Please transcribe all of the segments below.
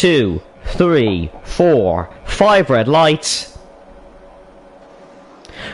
2, 3, 4, 5 red lights.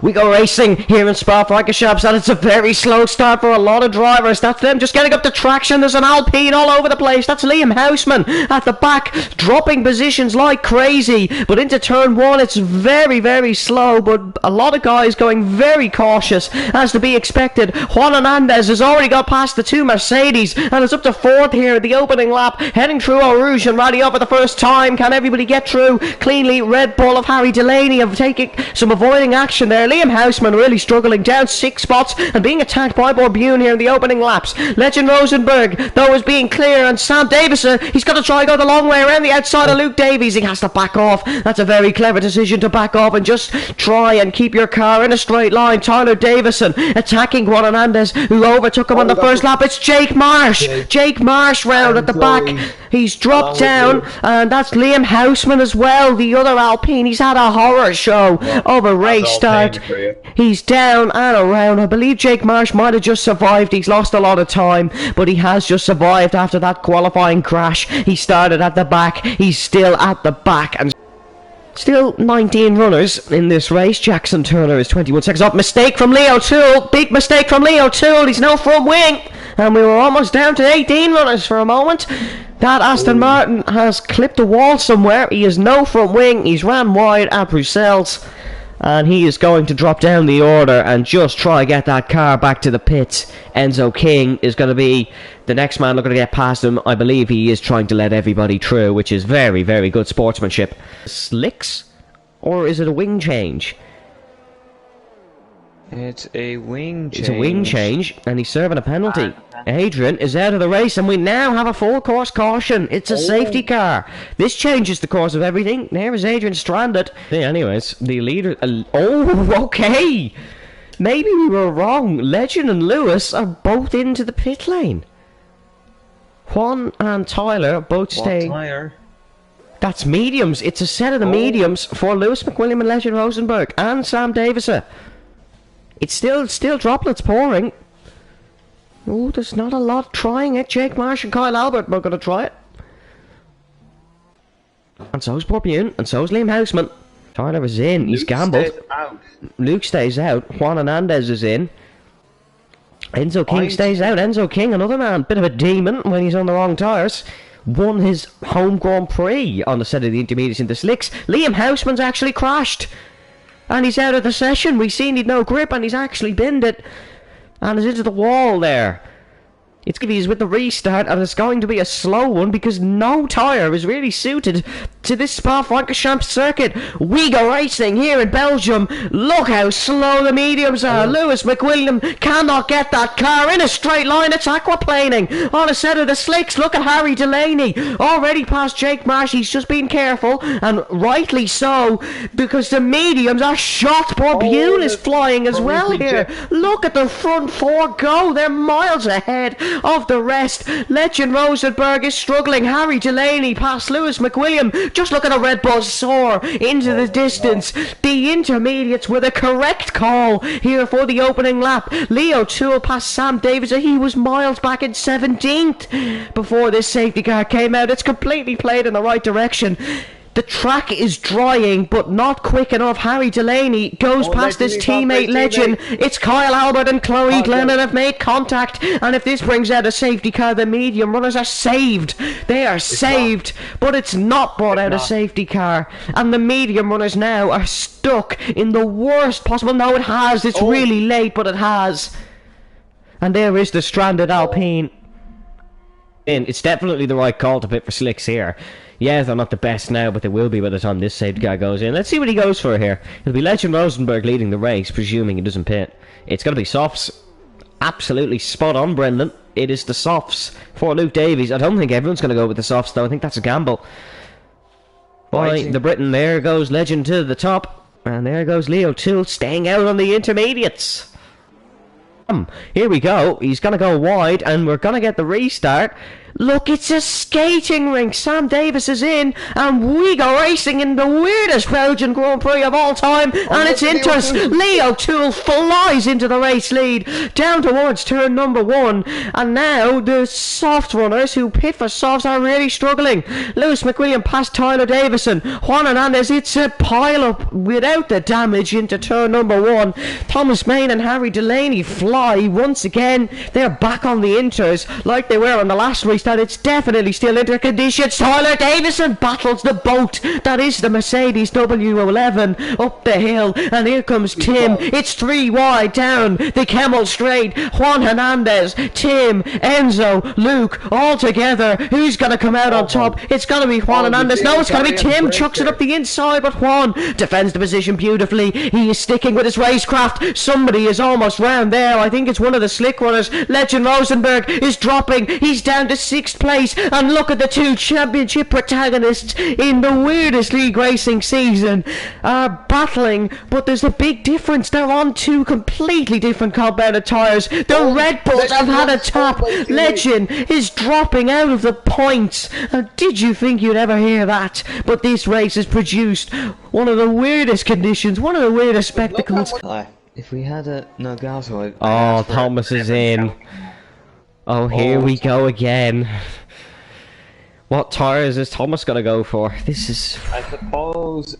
We go racing here in Spa-Francorchamps, and it's a very slow start for a lot of drivers. That's them just getting up to traction. There's an Alpine all over the place. That's Liam Houseman at the back, dropping positions like crazy. But into turn 1, it's very, very slow, but a lot of guys going very cautious, as to be expected. Juan Hernandez has already got past the 2 Mercedes, and is up to 4th here at the opening lap, heading through Eau Rouge and Rally for the first time. Can everybody get through cleanly? Red Bull of Harry Delaney of taking some avoiding action there. Liam Houseman really struggling, down 6 spots and being attacked by Borbune here in the opening laps. Legend Rosenberg, though, is being clear, and Sam Davison, he's got to try and go the long way around the outside of Luke Davies. He has to back off. That's a very clever decision to back off and just try and keep your car in a straight line. Tyler Davison attacking Juan Hernandez, who overtook him on the first lap. It's Jake Marsh. Jake Marsh round at the back. He's dropped down, and that's Liam Houseman as well, the other Alpine. He's had a horror show of a race start. He's down and around. I believe Jake Marsh might have just survived. He's lost a lot of time, but he has just survived after that qualifying crash. He started at the back. He's still at the back, and still 19 runners in this race. Jackson Turner is 21 seconds off. Mistake from Leo Toole. Big mistake from Leo Toole. He's no front wing, and we were almost down to 18 runners for a moment. That Aston Martin has clipped a wall somewhere. He has no front wing. He's ran wide at Bruxelles, and he is going to drop down the order and just try to get that car back to the pits. Enzo King is going to be the next man looking to get past him. I believe he is trying to let everybody through, which is very, very good sportsmanship. Slicks? Or is it a wing change? It's a wing change. It's a wing change, and he's serving a penalty. Adrian is out of the race, and we now have a full course caution. It's a safety car. This changes the course of everything. There is Adrian stranded. Yeah, anyways, the leader... okay! Maybe we were wrong. Legend and Lewis are both into the pit lane. Juan and Tyler both staying... Tyler? That's mediums. It's a set of the mediums for Lewis McWilliam and Legend Rosenberg and Sam Davison. It's still droplets pouring. Oh, there's not a lot trying it. Jake Marsh and Kyle Albert are going to try it. And so's Borbune, and so's Liam Houseman. Tyler is in. He's gambled. Luke stays out. Juan Hernandez is in. Enzo King stays out. Enzo King, another man, bit of a demon when he's on the wrong tyres. Won his home Grand Prix on the set of the intermediates in the slicks. Liam Houseman's actually crashed, and he's out of the session. We seen he'd no grip, and he's actually binned it, and is into the wall there. He's with the restart, and it's going to be a slow one because no tyre is really suited to this Spa-Francorchamps circuit. We go racing here in Belgium. Look how slow the mediums are. Lewis McWilliam cannot get that car in a straight line. It's aquaplaning on a set of the slicks. Look at Harry Delaney, already past Jake Marsh. He's just been careful, and rightly so, because the mediums are shot. Borbune is flying as well here. Look at the front four go. They're miles ahead of the rest. Legend Rosenberg is struggling. Harry Delaney past Lewis McWilliam. Just look at a Red Bull soar into the distance. The intermediates were the correct call here for the opening lap. Leo Toole past Sam Davison. He was miles back in 17th before this safety car came out. It's completely played in the right direction. The track is drying, but not quick enough. Harry Delaney goes past his teammate Legend. It's Kyle Albert and Chloe Glennon have made contact, and if this brings out a safety car, the medium runners are saved. They are saved, but it's not brought out a safety car, and the medium runners now are stuck in the worst possible... No, it has. It's really late, but it has. And there is the stranded Alpine. It's definitely the right call to pit for slicks here. Yeah, they're not the best now, but they will be by the time this safety car goes in. Let's see what he goes for here. It'll be Legend Rosenberg leading the race, presuming he doesn't pit. It's going to be softs. Absolutely spot on, Brendan. It is the softs for Luke Davies. I don't think everyone's going to go with the softs, though. I think that's a gamble. By the Briton, there goes Legend to the top. And there goes Leo Toole, staying out on the intermediates. Here we go. He's going to go wide, and we're going to get the restart. Look, it's a skating rink. Sam Davis is in, and we go racing in the weirdest Belgian Grand Prix of all time, and it's Inter's. Leo Toole flies into the race lead, down towards turn number 1, and now the soft runners who pit for softs are really struggling. Lewis McWilliam past Tyler Davison. Juan Hernandez, it's a pile-up without the damage into turn number 1. Thomas Main and Harry Delaney fly once again. They're back on the Inters like they were on the last race. That it's definitely still Inter conditions. Tyler Davison battles the boat that is the Mercedes W11 up the hill, and here comes Tim. It's 3 wide down the Kemmel Straight. Juan Hernandez, Tim, Enzo, Luke, all together. Who's going to come out on top? It's going to be Juan Hernandez. No, it's going to be Tim. Chucks it up the inside, but Juan defends the position beautifully. He is sticking with his racecraft. Somebody is almost round there. I think it's one of the slick runners. Legend Rosenberg is dropping. He's down to 6th place, and look at the two championship protagonists in the weirdest league racing season are battling, but there's a big difference. They're on 2 completely different compounded tyres. The Red Bulls have had a tap. Legend is dropping out of the points. Did you think you'd ever hear that? But this race has produced one of the weirdest conditions, one of the weirdest spectacles. If we had a Nagato, oh, Thomas is in. Oh, here we go again. What tyres is Thomas gonna go for? This is... I suppose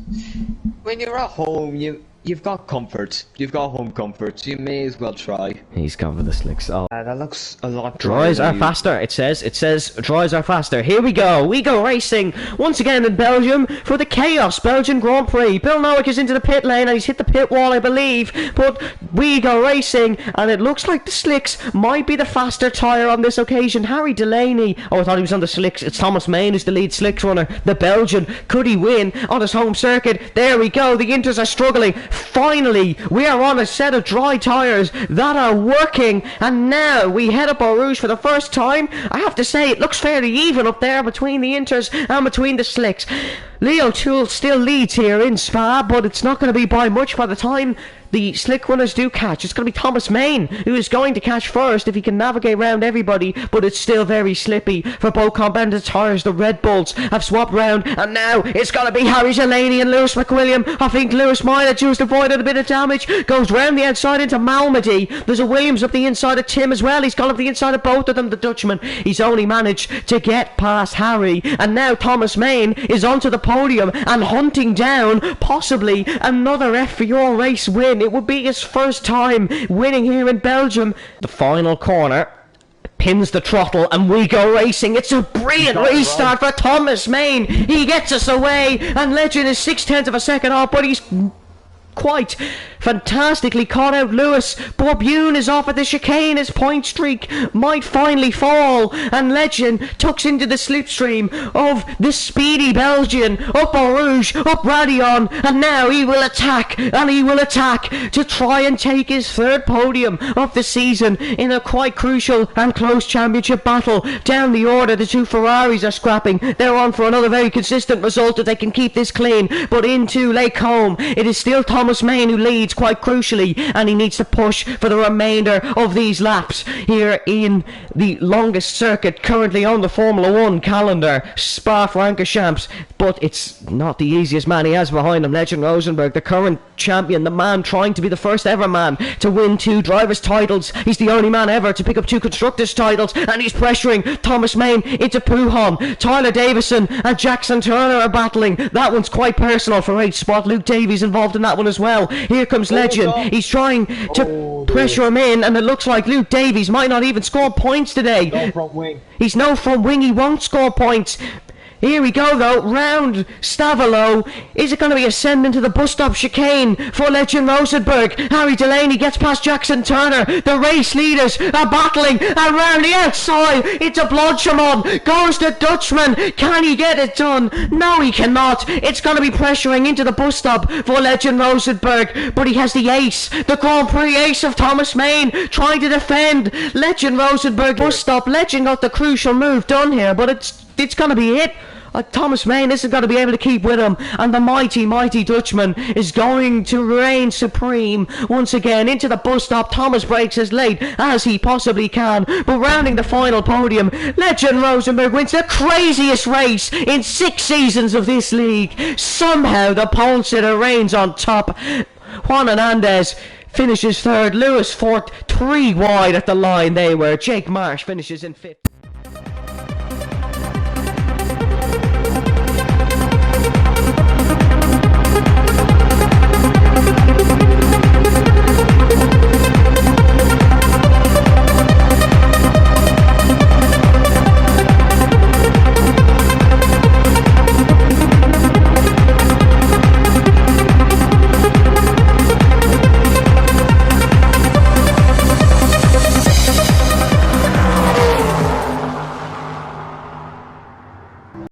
when you're at home, you've got comfort. You've got home comfort. So you may as well try. He's gone for the slicks. Oh, that looks a lot. Dries are faster. It says dries are faster. Here we go. We go racing once again in Belgium for the Chaos Belgian Grand Prix. Bill Nowick is into the pit lane and he's hit the pit wall, I believe. But we go racing, and it looks like the slicks might be the faster tyre on this occasion. Harry Delaney. Oh, I thought he was on the slicks. It's Thomas Main who's the lead slicks runner. The Belgian. Could he win on his home circuit? There we go. The Inters are struggling. Finally, we are on a set of dry tyres that are working, and now we head up Eau Rouge for the first time. I have to say, it looks fairly even up there between the Inters and between the slicks. Leo Toole still leads here in Spa, but it's not going to be by much by the time the slick runners do catch. It's going to be Thomas Main who is going to catch first if he can navigate around everybody, but it's still very slippy for both compounded tyres. The Red Bulls have swapped round, and now it's going to be Harry Delaney and Lewis McWilliam. I think Lewis might have just avoided a bit of damage. Goes round the outside into Malmedy. There's a Williams up the inside of Tim as well. He's gone up the inside of both of them, the Dutchman. He's only managed to get past Harry, and now Thomas Main is onto the podium and hunting down possibly another FVR race win. It would be his first time winning here in Belgium. The final corner pins the throttle and we go racing. It's a brilliant restart for Thomas Main. He gets us away, and Legend is 0.6 of a second off, but he's quite fantastically caught out Lewis. Borbune is off at the chicane. His point streak might finally fall, and Legend tucks into the slipstream of the speedy Belgian up Eau Rouge, up Radion, and now he will attack, and he will attack to try and take his 3rd podium of the season in a quite crucial and close championship battle. Down the order, the 2 Ferraris are scrapping. They're on for another very consistent result if they can keep this clean, but into Lake Combe it is still Thomas Main who leads quite crucially, and he needs to push for the remainder of these laps here in the longest circuit currently on the Formula 1 calendar, Spa-Francorchamps. But it's not the easiest man he has behind him. Legend Rosenberg, the current champion, the man trying to be the first ever man to win 2 drivers' titles. He's the only man ever to pick up 2 constructors' titles, and he's pressuring Thomas Main into Pujon. Tyler Davison and Jackson Turner are battling. That one's quite personal for 8th spot. Luke Davies involved in that one as well. Here comes Legend. He's trying to pressure him in, and it looks like Luke Davies might not even score points today. No front wing. He's no front wing. He won't score points. Here we go though, round Stavolo. Is it going to be ascending to the bus stop chicane for Legend Rosenberg? Harry Delaney gets past Jackson Turner. The race leaders are battling around the outside. It's a Blodschemon. Goes the Dutchman. Can he get it done? No, he cannot. It's going to be pressuring into the bus stop for Legend Rosenberg, but he has the ace, the Grand Prix ace of Thomas Main, trying to defend Legend Rosenberg bus stop. Legend got the crucial move done here, but it's going to be it. Thomas Main isn't going to be able to keep with him, and the mighty, mighty Dutchman is going to reign supreme once again. Into the bus stop, Thomas brakes as late as he possibly can, but rounding the final podium, Legend Rosenberg wins the craziest race in 6 seasons of this league. Somehow the pole sitter reigns on top. Juan Hernandez finishes third, Lewis fourth, 3 wide at the line they were. Jake Marsh finishes in fifth.